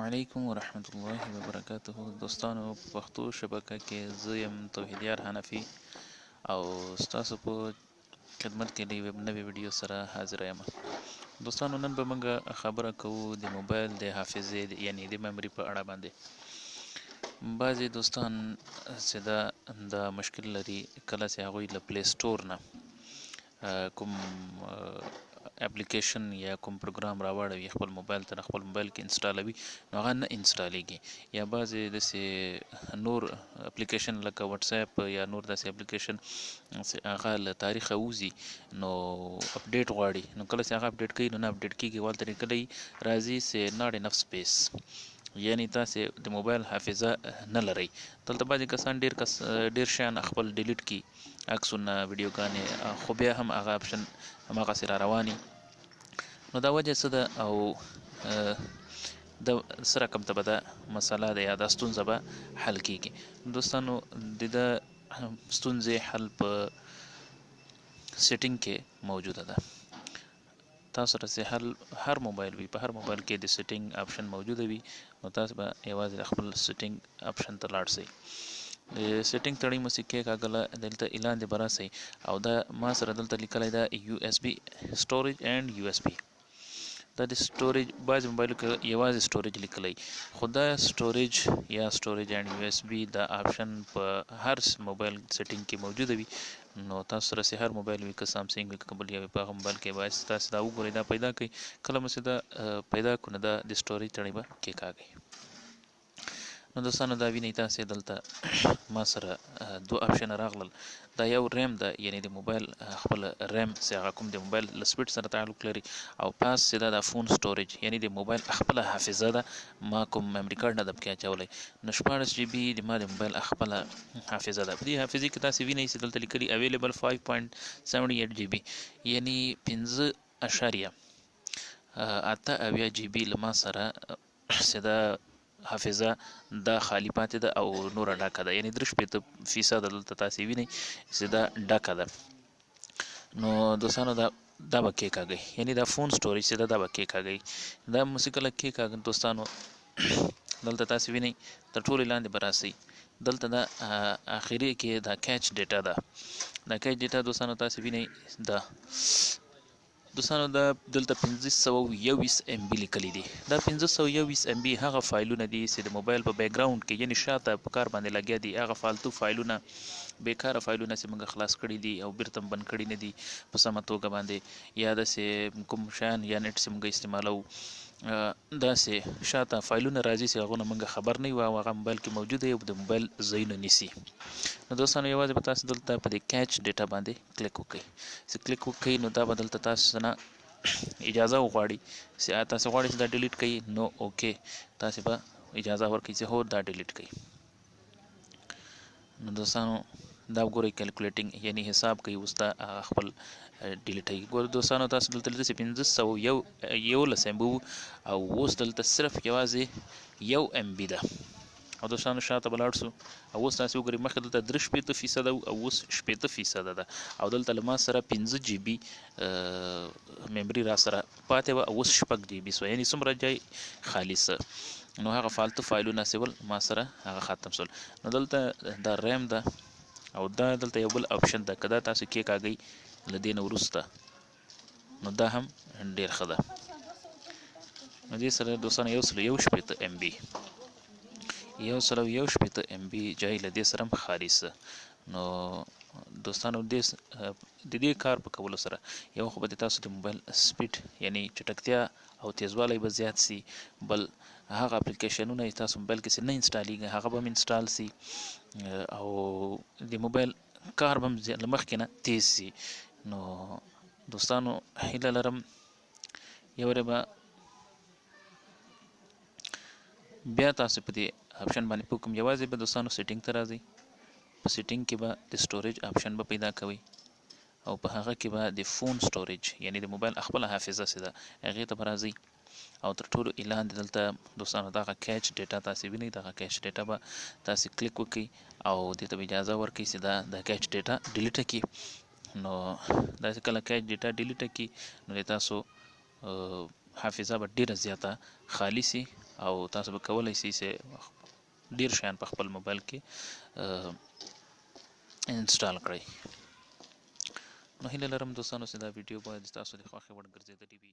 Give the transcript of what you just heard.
علیکم ورحمت الله وبرکاته. دوستانو په پښتو شبکه کې زه یم توحیدیار حنفي او ستاسو په خدمت کې د یوې نوې ویډیو سره حاضر یم. دوستانو نن به موږ خبره کوو د موبایل د حافظې یعنی د میموري په اړه باندې. بعضې دوستان چې دا مشکل لري کله چې هغوی له پلی سټور نه کوم اپلیکیشن یا کوم پروګرام راوړوي خپل موبایل ته خپل موبایل کې انسټالوي نو هغه نه انسټالیږي، یا بعضې داسې نور اپلیکیشن لکه واتس اپ یا نور داسې اپلیکیشن هغه له تاریخه وځي نو اپډیټ غواړي، نو کله چې هغه اپډیټ کوي نو نه اپډیټ کېږي، والته لیکلی راځي چې not enough space، یعنی تاسې د موبایل حافظه نه لرئ. دلته بعضې کسان ډېر شیان خپل ډیلیټ کړي، عکسونه ویډیوګانې، خو بیا هم هغه اپشن هماغسې را رواني. نو دا وجه څه ده او د څه رقم ته به دا مسله ده یا دا ستونزه به حل کېږي. دوستانو د ستونزې حل په سیټینګ کې موجوده ده. تاسو سره هر موبایل وي، په هر موبایل کې د سیټینګ اپشن موجوده وي، نو تاسو به یوازې خپل سیټینګ اپشن ته لاړ شئ. د سیټینګ تړۍ مو سکې کاغله دلته اعلان دی براسئ او دا ما سره دلته لیکلی دا USB سټوریج اینڈ USB. دا د سټوریج بعض موبایلو کې یوازې سټوریج لیکلی، خو دا سټوریج یا سټوریج اینډ USB دا آپشن په هر موبایل سیټینګ کې موجوده وي. نو تاسو سره هر موبایل وي، که سامسنګ وي که بل یو په هغه موبایل کې باید تاسو دا وګورئ، دا پیدا کړئ. کله مو چې دا پیدا کړو نو دا د سټوریج تړۍ به کېکاږئ. نو دوستانو دا وینئ تاسې دلته ما سره دوه اپشن راغلل. دا یو ریم ده، یعنی د موبایل خپل ریم چې هغه کوم د موبایل له سپیډ سره تعلق لري، او پاس چې دا د فون سټوریج یعنی د موبایل خپله حافظه ده، ما کوم میموري کارډ نه ده پکې اچولی. نو 16 GB د ما د موبایل خپله حافظه ده. په دې حافظې کې تاسې وینئ چې دلته لیکلي اویلیبل 5.78 GB، یعنی 5.8 GB له ما سره چې دا حافظه دا خالی پاتې ده او نوره ډکه ده، یعنی 63% دلته تاسې وینئ چې دا ډکه ده. نو دوستانو دا به کېکاږئ، یعنی دا فون سټوریج چې دا به کېکاږئ. دا مو چې کله کېکاږئ دوستانو دلته تاسې وینئ تر ټولې لاندې به راسئ. دلته دا آخري کې دا کیچ ډیټا ده. دا کیچ ډیټا دوستانو تاسې وینئ دا دوستانو دا دلته 521 MB لیکلی دي. دا 521 MB هغه فایلونه دي چې د موبایل په بیک ګراوند کې یعنی شاته په کار باندې لګیا دي، هغه فالتو فایلونه، بیکاره فایلونه چې موږ خلاص کړي دي او بیرته بند کړي نه دي په سمه توګه باندې، یا داسې کوم شیان یا نیټ چې موږ استعمالوو داسې شاته فایلونه راځي چې هغونه موږ خبر نه یو او هغه موبایل کې موجوده وي او د موبایل ځایونه نیسي. نو دوستانو یوازې به تاسو دلته په دې کیچ ډیټا باندې کلیک وکړئ. چې کلیک وکړئ نو دا به دلته تاسو نه اجازه وغواړي چې تاسو غواړئ چې دا ډیلیټ کړئ، نو اوکې تاسو به اجازه ورکړئ چې هو دا ډیلیټ کړئ. نو دوستانو دا وګورئ کیلکولیټینګ یعنی حساب کوي اوس دا خپل ډیلیټوي. ګورئ دوستانو تاسو دلته لیدئ چې 511 MB او اوس دلته صرف یوازې 1 MB ده. او دوستانو شاته به لاړ شو او اوس تاسې وګورئ مخکې دلته 63% او اوس 60% ده، او دلته له ما سره 5 GB میموري را سره پاتې وه او اوس 6 GB سوه، یعنی څومره ځای خالي سه. نو هغه فالتو فایلونه سیول ما سره هغه ختم شول. نو دلته دا ریم ده او دا دلته یو بل اپشن ده، که دا تاسو کېکاږئ له دې نه وروسته نو دا هم ډېر ښه ده. نو دې سره دوستانو 160 MB ځای له دې سره هم خالي سه. نو دوستانو د دې کار په کولو سره یو خو به د تاسو د موبایل سپیډ یعنی چټکتیا او تیزوالی به زیات سي، بل هغه اپلیکیشنونه چې تاسو موبایل کې نه انسټالیږي هغه به هم انسټال سي، او د موبایل کار به هم له مخکې نه تیز سي. نو دوستانو هیله لرم یو به بیا تاسو په دې اپشن باندې پوکم. یوازې به دوستانو سیټینګ ته راځئ، په سیټینګ کې به د سټوریج اپشن به پیدا کوئ او په هغه کې به د فون سټوریج یعنی د موبایل خپله حافظه چې ده هغې ته به راځئ او تر ټولو اعلان دلته دوستانو دغه کیچ ډیټا تاسې وینئ، دغه کیچ ډیټا به تاسې کلیک وکړئ او دې ته به اجازه ورکړئ چې دا د کیچ ډیټا ډیلیټه کړي. نو داسې کله کیچ ډیټا ډیلیټه کړي نو د تاسو حافظه به ډیره زیاته خالی سي او تاسو به کولای شئ چې ډیر شیان په خپل موبایل کې انسټال کړئ. نو هیله لرم دوستانو چې دا ویډیو باید تاسو د خوښې وړ ګرځېدلی وي.